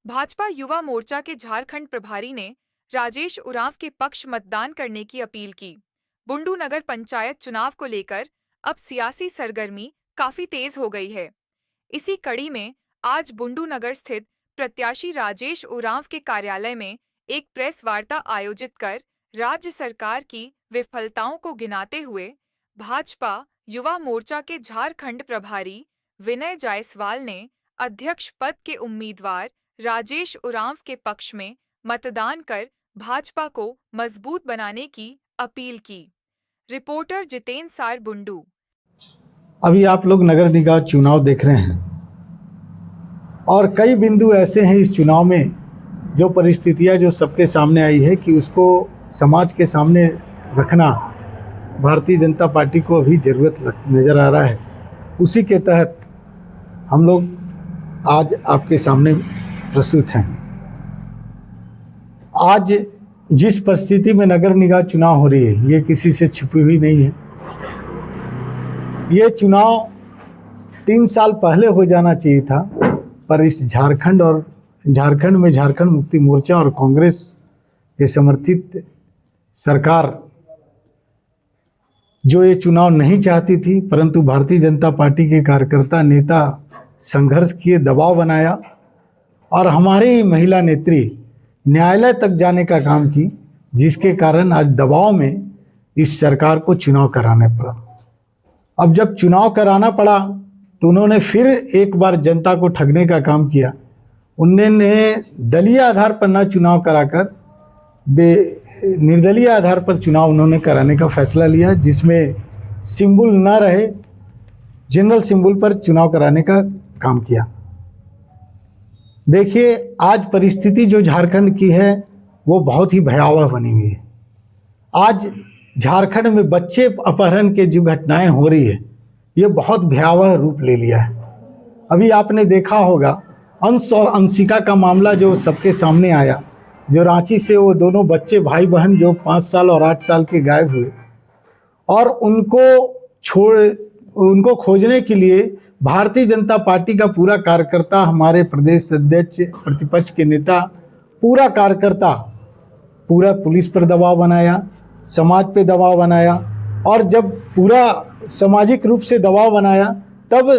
भाजपा युवा मोर्चा के झारखंड प्रभारी ने राजेश उरांव के पक्ष मतदान करने की अपील की। बुंडू नगर पंचायत चुनाव को लेकर अब सियासी सरगर्मी काफी तेज हो गई है। इसी कड़ी में आज बुंडू नगर स्थित प्रत्याशी राजेश उरांव के कार्यालय में एक प्रेस वार्ता आयोजित कर राज्य सरकार की विफलताओं को गिनाते हुए भाजपा युवा मोर्चा के झारखंड प्रभारी विनय जायसवाल ने अध्यक्ष पद के उम्मीदवार राजेश उरांव के पक्ष में मतदान कर भाजपा को मजबूत बनाने की अपील की। रिपोर्टर जितेंद्र सार, बुंडू। अभी आप लोग नगर निकाय चुनाव देख रहे हैं और कई बिंदु ऐसे हैं इस चुनाव में जो परिस्थितियां जो सबके सामने आई है कि उसको समाज के सामने रखना भारतीय जनता पार्टी को अभी ज़रूरत नज़र आ रहा है। उसी के तहत हम लोग आज आपके सामने प्रस्तुत हैं। आज जिस परिस्थिति में नगर निकाय चुनाव हो रही है ये किसी से छिपी हुई नहीं है। ये चुनाव 3 साल पहले हो जाना चाहिए था, पर इस झारखंड में झारखंड मुक्ति मोर्चा और कांग्रेस के समर्थित सरकार जो ये चुनाव नहीं चाहती थी, परंतु भारतीय जनता पार्टी के कार्यकर्ता नेता संघर्ष किए, दबाव बनाया और हमारी महिला नेत्री न्यायालय तक जाने का काम की, जिसके कारण आज दबाव में इस सरकार को चुनाव कराना पड़ा। अब जब चुनाव कराना पड़ा तो उन्होंने फिर एक बार जनता को ठगने का काम किया। उन्होंने दलीय आधार पर न चुनाव कराकर निर्दलीय आधार पर चुनाव उन्होंने कराने का फैसला लिया, जिसमें सिंबल न रहे, जनरल सिंबल पर चुनाव कराने का काम किया। देखिए आज परिस्थिति जो झारखंड की है वो बहुत ही भयावह बनी हुई है। आज झारखंड में बच्चे अपहरण के जो घटनाएं हो रही है ये बहुत भयावह रूप ले लिया है। अभी आपने देखा होगा अंश और अंशिका का मामला जो सबके सामने आया, जो रांची से वो दोनों बच्चे भाई बहन जो 5 साल और 8 साल के गायब हुए और उनको खोजने के लिए भारतीय जनता पार्टी का पूरा कार्यकर्ता, हमारे प्रदेश अध्यक्ष, प्रतिपक्ष के नेता, पूरा कार्यकर्ता पूरा पुलिस पर दबाव बनाया, समाज पे दबाव बनाया और जब पूरा सामाजिक रूप से दबाव बनाया तब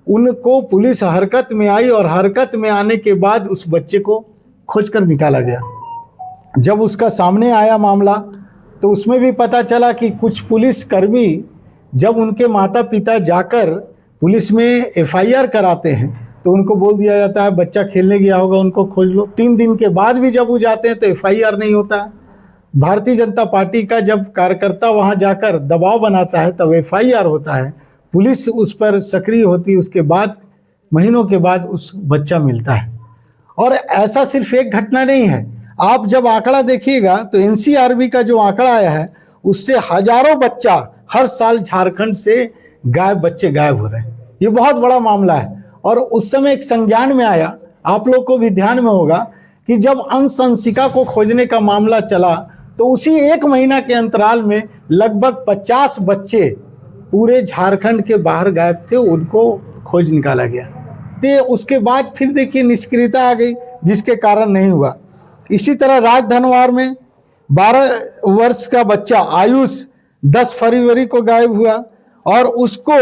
उनको पुलिस हरकत में आई और हरकत में आने के बाद उस बच्चे को खोजकर निकाला गया। जब उसका सामने आया मामला तो उसमें भी पता चला कि कुछ पुलिसकर्मी जब उनके माता पिता जाकर पुलिस में एफआईआर कराते हैं तो उनको बोल दिया जाता है बच्चा खेलने गया होगा, उनको खोज लो। 3 दिन के बाद भी जब वो जाते हैं तो एफआईआर नहीं होता है। भारतीय जनता पार्टी का जब कार्यकर्ता वहां जाकर दबाव बनाता है तब एफआईआर होता है, पुलिस उस पर सक्रिय होती है, उसके बाद महीनों के बाद उस बच्चा मिलता है। और ऐसा सिर्फ एक घटना नहीं है, आप जब आंकड़ा देखिएगा तो एनसीआरबी का जो आंकड़ा आया है उससे हजारों बच्चा हर साल झारखंड से बच्चे गायब हो रहे हैं। ये बहुत बड़ा मामला है। और उस समय एक संज्ञान में आया, आप लोग को भी ध्यान में होगा कि जब अंश अंशिका को खोजने का मामला चला तो उसी 1 महीना के अंतराल में लगभग 50 बच्चे पूरे झारखंड के बाहर गायब थे, उनको खोज निकाला गया। तो उसके बाद फिर देखिए निष्क्रियता आ गई, जिसके कारण नहीं हुआ। इसी तरह राजधनवार में 12 वर्ष का बच्चा आयुष 10 फरवरी को गायब हुआ और उसको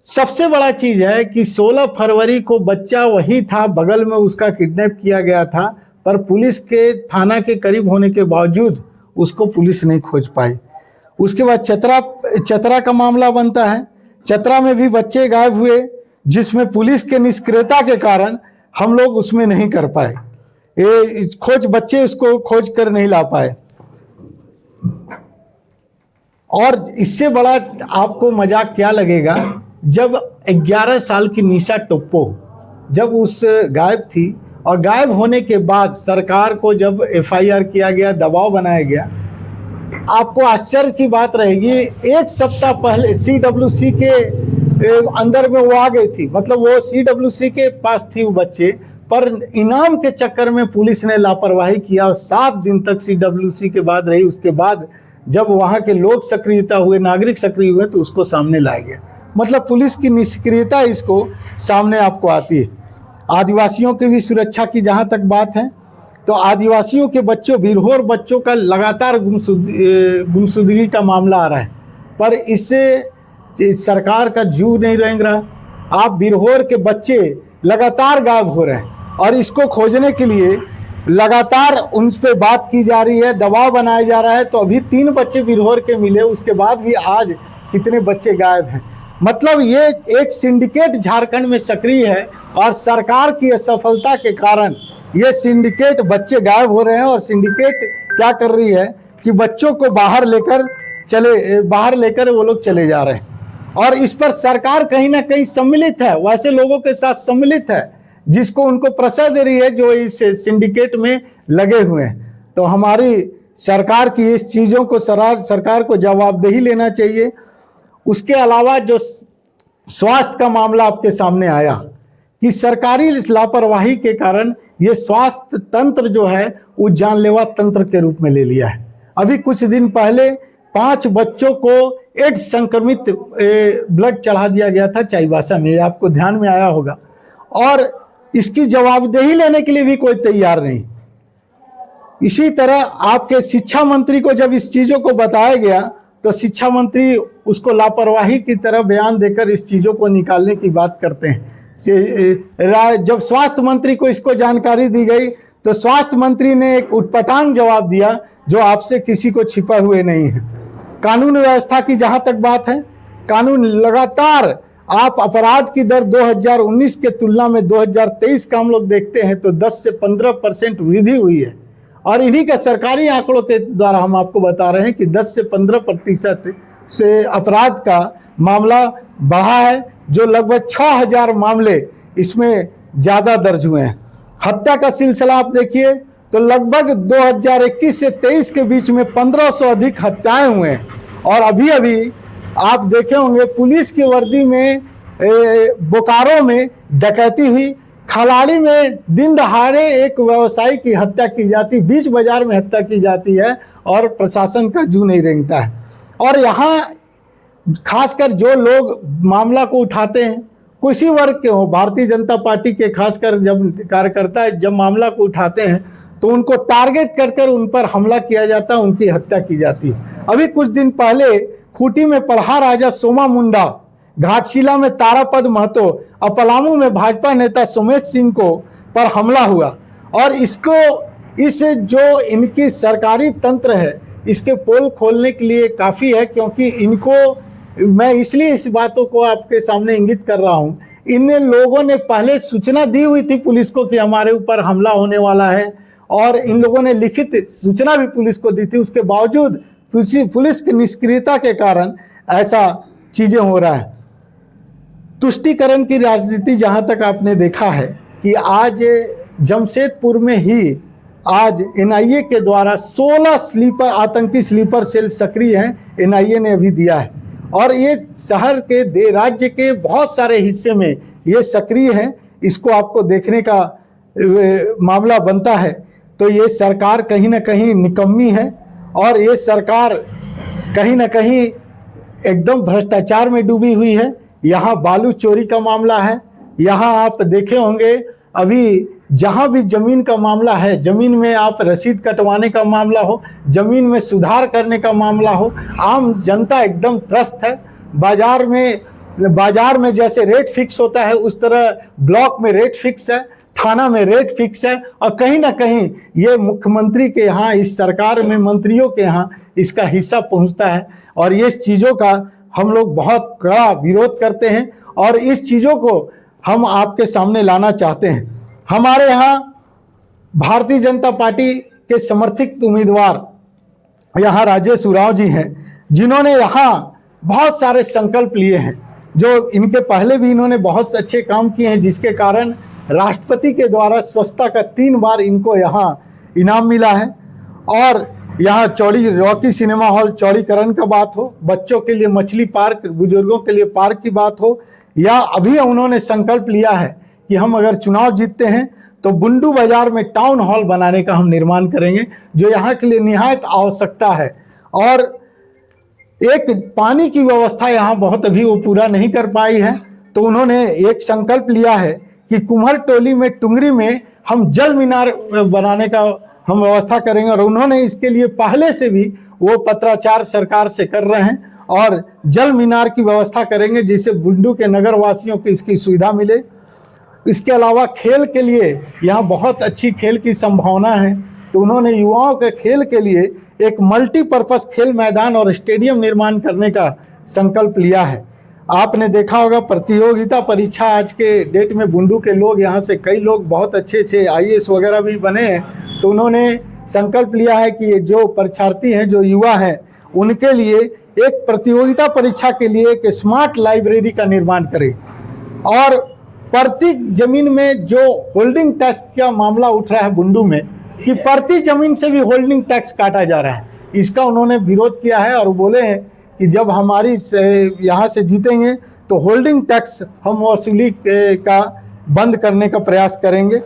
सबसे बड़ा चीज है कि 16 फरवरी को बच्चा वही था, बगल में उसका किडनैप किया गया था, पर पुलिस के थाना के करीब होने के बावजूद उसको पुलिस नहीं खोज पाई। उसके बाद चतरा का मामला बनता है। चतरा में भी बच्चे गायब हुए, जिसमें पुलिस के निष्क्रियता के कारण हम लोग उसमें नहीं कर पाए, बच्चे उसको खोज कर नहीं ला पाए। और इससे बड़ा आपको मजाक क्या लगेगा, जब 11 साल की निशा टोप्पो जब उस गायब थी और गायब होने के बाद सरकार को जब एफआईआर किया गया, दबाव बनाया गया, आपको आश्चर्य की बात रहेगी 1 सप्ताह पहले सीडब्ल्यूसी के अंदर में वो आ गई थी, मतलब वो सीडब्ल्यूसी के पास थी वो बच्चे, पर इनाम के चक्कर में पुलिस ने लापरवाही किया और 7 दिन तक सीडब्ल्यूसी के बाद रही। उसके बाद जब वहाँ के लोग सक्रियता हुए, नागरिक सक्रिय हुए, तो उसको सामने लाया गया। मतलब पुलिस की निष्क्रियता इसको सामने आपको आती है। आदिवासियों की भी सुरक्षा की जहाँ तक बात है तो आदिवासियों के बच्चों, बिरहोर बच्चों का लगातार गुमशुदगी का मामला आ रहा है, पर इससे सरकार का जू नहीं रेंग रहा। आप बिरहोर के बच्चे लगातार गायब हो रहे हैं और इसको खोजने के लिए लगातार उन पे बात की जा रही है, दबाव बनाया जा रहा है। तो अभी 3 बच्चे बिरहोर के मिले, उसके बाद भी आज कितने बच्चे गायब हैं। मतलब ये एक सिंडिकेट झारखंड में सक्रिय है और सरकार की असफलता के कारण ये सिंडिकेट बच्चे गायब हो रहे हैं। और सिंडिकेट क्या कर रही है कि बच्चों को बाहर लेकर वो लोग चले जा रहे हैं और इस पर सरकार कहीं ना कहीं सम्मिलित है, वैसे लोगों के साथ सम्मिलित है जिसको उनको प्रश्रय दे रही है जो इस सिंडिकेट में लगे हुए हैं। तो हमारी सरकार की इस चीज़ों को सरकार को जवाबदेही लेना चाहिए। उसके अलावा जो स्वास्थ्य का मामला आपके सामने आया कि सरकारी लापरवाही के कारण ये स्वास्थ्य तंत्र जो है वो जानलेवा तंत्र के रूप में ले लिया है। अभी कुछ दिन पहले 5 बच्चों को एड्स संक्रमित ब्लड चढ़ा दिया गया था चाईबासा में, आपको ध्यान में आया होगा, और इसकी जवाबदेही लेने के लिए भी कोई तैयार नहीं। इसी तरह आपके शिक्षा मंत्री को जब इस चीज़ों को बताया गया तो शिक्षा मंत्री उसको लापरवाही की तरह बयान देकर इस चीज़ों को निकालने की बात करते हैं। जब स्वास्थ्य मंत्री को इसको जानकारी दी गई तो स्वास्थ्य मंत्री ने एक उटपटांग जवाब दिया जो आपसे किसी को छिपा हुए नहीं है। कानून व्यवस्था की जहाँ तक बात है, कानून लगातार आप अपराध की दर 2019 के तुलना में 2023 का हम लोग देखते हैं तो 10 से 15% वृद्धि हुई है। और इन्हीं के सरकारी आंकड़ों के द्वारा हम आपको बता रहे हैं कि 10 से 15% से अपराध का मामला बढ़ा है, जो लगभग 6000 मामले इसमें ज़्यादा दर्ज हुए हैं। हत्या का सिलसिला आप देखिए तो लगभग 2021 से 23 के बीच में 1500 अधिक हत्याएं हुए हैं। और अभी आप देखे होंगे पुलिस की वर्दी में बोकारो में डकैती हुई, खलाड़ी में दिन दहाड़े एक व्यवसायी की हत्या की जाती, बीच बाजार में हत्या की जाती है और प्रशासन का जू नहीं रेंगता है। और यहाँ खासकर जो लोग मामला को उठाते हैं किसी वर्ग के हो, भारतीय जनता पार्टी के खासकर जब कार्यकर्ता जब मामला को उठाते हैं तो उनको टारगेट कर उन पर हमला किया जाता है, उनकी हत्या की जाती है। अभी कुछ दिन पहले खूंटी में पढ़ा राजा सोमा मुंडा, घाटशिला में तारापद महतो और पलामू में भाजपा नेता सुमेश सिंह को पर हमला हुआ। और इस जो इनकी सरकारी तंत्र है इसके पोल खोलने के लिए काफ़ी है, क्योंकि इनको मैं इसलिए इस बातों को आपके सामने इंगित कर रहा हूँ। इन लोगों ने पहले सूचना दी हुई थी पुलिस को कि हमारे ऊपर हमला होने वाला है और इन लोगों ने लिखित सूचना भी पुलिस को दी थी। उसके बावजूद पुलिस की निष्क्रियता के कारण ऐसा चीज़ें हो रहा है। तुष्टीकरण की राजनीति जहाँ तक आपने देखा है कि आज जमशेदपुर में ही आज एनआईए के द्वारा 16 आतंकी स्लीपर सेल सक्रिय हैं, एनआईए ने अभी दिया है। और ये शहर के राज्य के बहुत सारे हिस्से में ये सक्रिय हैं। इसको आपको देखने का मामला बनता है। तो ये सरकार कहीं ना कहीं निकम्मी है और ये सरकार कहीं ना कहीं एकदम भ्रष्टाचार में डूबी हुई है। यहाँ बालू चोरी का मामला है, यहाँ आप देखे होंगे अभी जहाँ भी ज़मीन का मामला है, ज़मीन में आप रसीद कटवाने का मामला हो, ज़मीन में सुधार करने का मामला हो, आम जनता एकदम त्रस्त है। बाजार में जैसे रेट फिक्स होता है उस तरह ब्लॉक में रेट फिक्स है, थाना में रेट फिक्स है। और कहीं ना कहीं ये मुख्यमंत्री के यहाँ, इस सरकार में मंत्रियों के यहाँ इसका हिस्सा पहुँचता है। और ये चीज़ों का हम लोग बहुत कड़ा विरोध करते हैं और इस चीज़ों को हम आपके सामने लाना चाहते हैं। हमारे यहाँ भारतीय जनता पार्टी के समर्थित उम्मीदवार यहाँ राजेश उरांव जी हैं, जिन्होंने यहाँ बहुत सारे संकल्प लिए हैं, जो इनके पहले भी इन्होंने बहुत अच्छे काम किए हैं, जिसके कारण राष्ट्रपति के द्वारा स्वच्छता का 3 बार इनको यहाँ इनाम मिला है। और यहाँ रॉकी सिनेमा हॉल चौड़ीकरण का बात हो, बच्चों के लिए मछली पार्क, बुजुर्गों के लिए पार्क की बात हो, या अभी उन्होंने संकल्प लिया है कि हम अगर चुनाव जीतते हैं तो बुंडू बाजार में टाउन हॉल बनाने का हम निर्माण करेंगे, जो यहाँ के लिए निहायत आवश्यकता है। और एक पानी की व्यवस्था यहाँ बहुत अभी वो पूरा नहीं कर पाई है, तो उन्होंने एक संकल्प लिया है कि कुम्हर टोली में टुंगरी में हम जल मीनार बनाने का हम व्यवस्था करेंगे, और उन्होंने इसके लिए पहले से भी वो पत्राचार सरकार से कर रहे हैं और जल मीनार की व्यवस्था करेंगे जिससे बुंडू के नगर वासियों को इसकी सुविधा मिले। इसके अलावा खेल के लिए यहाँ बहुत अच्छी खेल की संभावना है, तो उन्होंने युवाओं के खेल के लिए एक मल्टीपर्पज़ खेल मैदान और स्टेडियम निर्माण करने का संकल्प लिया है। आपने देखा होगा प्रतियोगिता परीक्षा आज के डेट में बुंडू के लोग, यहाँ से कई लोग बहुत अच्छे अच्छे IAS वगैरह भी बने हैं, तो उन्होंने संकल्प लिया है कि ये जो परीक्षार्थी हैं, जो युवा हैं, उनके लिए एक प्रतियोगिता परीक्षा के लिए एक स्मार्ट लाइब्रेरी का निर्माण करें। और प्रति जमीन में जो होल्डिंग टैक्स का मामला उठ रहा है बुंडू में, कि प्रति जमीन से भी होल्डिंग टैक्स काटा जा रहा है, इसका उन्होंने विरोध किया है और बोले हैं कि जब हमारी यहाँ से जीतेंगे तो होल्डिंग टैक्स हम वसूली का बंद करने का प्रयास करेंगे।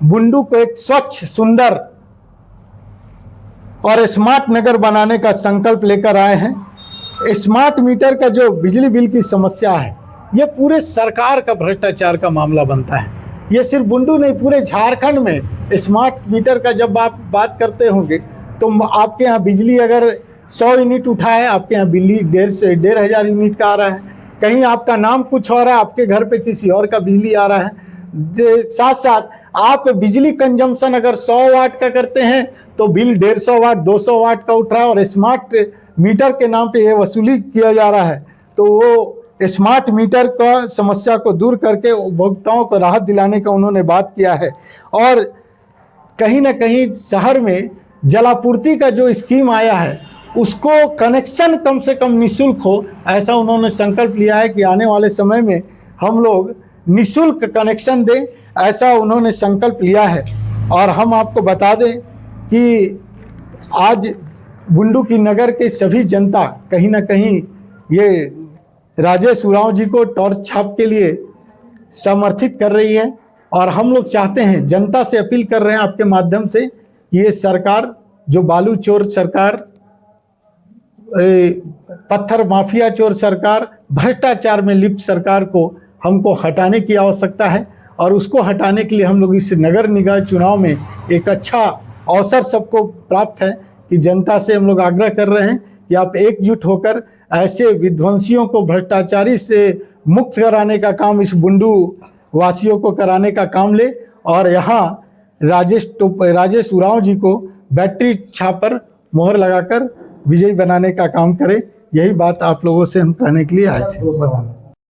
बुंडू को एक स्वच्छ, सुंदर और स्मार्ट नगर बनाने का संकल्प लेकर आए हैं। स्मार्ट मीटर का जो बिजली बिल की समस्या है, ये पूरे सरकार का भ्रष्टाचार का मामला बनता है। ये सिर्फ बुंडू नहीं, पूरे झारखंड में स्मार्ट मीटर का जब आप बात करते होंगे तो आपके यहाँ बिजली अगर 100 यूनिट उठा है, आपके यहाँ बिजली 1,500 यूनिट का आ रहा है। कहीं आपका नाम कुछ और है, आपके घर पे किसी और का बिजली आ रहा है। साथ साथ आप बिजली कंजम्पशन अगर 100 वाट का करते हैं तो बिल 150 वाट 200 वाट का उठ रहा है, और स्मार्ट मीटर के नाम पे ये वसूली किया जा रहा है। तो वो स्मार्ट मीटर का समस्या को दूर करके उपभोक्ताओं को राहत दिलाने का उन्होंने बात किया है। और कहीं ना कहीं शहर में जलापूर्ति का जो स्कीम आया है, उसको कनेक्शन कम से कम निःशुल्क हो, ऐसा उन्होंने संकल्प लिया है कि आने वाले समय में हम लोग निःशुल्क कनेक्शन दें, ऐसा उन्होंने संकल्प लिया है। और हम आपको बता दें कि आज बुंडू की नगर के सभी जनता कहीं ना कहीं ये राजेश उरांव जी को टॉर्च छाप के लिए समर्थित कर रही है। और हम लोग चाहते हैं, जनता से अपील कर रहे हैं आपके माध्यम से, कि ये सरकार, जो बालू चोर सरकार, पत्थर माफिया चोर सरकार, भ्रष्टाचार में लिप्त सरकार को हमको हटाने की आवश्यकता है। और उसको हटाने के लिए हम लोग इस नगर निगम चुनाव में एक अच्छा अवसर सबको प्राप्त है कि जनता से हम लोग आग्रह कर रहे हैं कि आप एकजुट होकर ऐसे विध्वंसियों को, भ्रष्टाचारी से मुक्त कराने का काम इस बुंडू वासियों को कराने का काम ले, और यहाँ राजेश उरांव जी को बैटरी छाप पर मोहर लगाकर विजयी बनाने का काम करें। यही बात आप लोगों से हम कहने के लिए आए थे।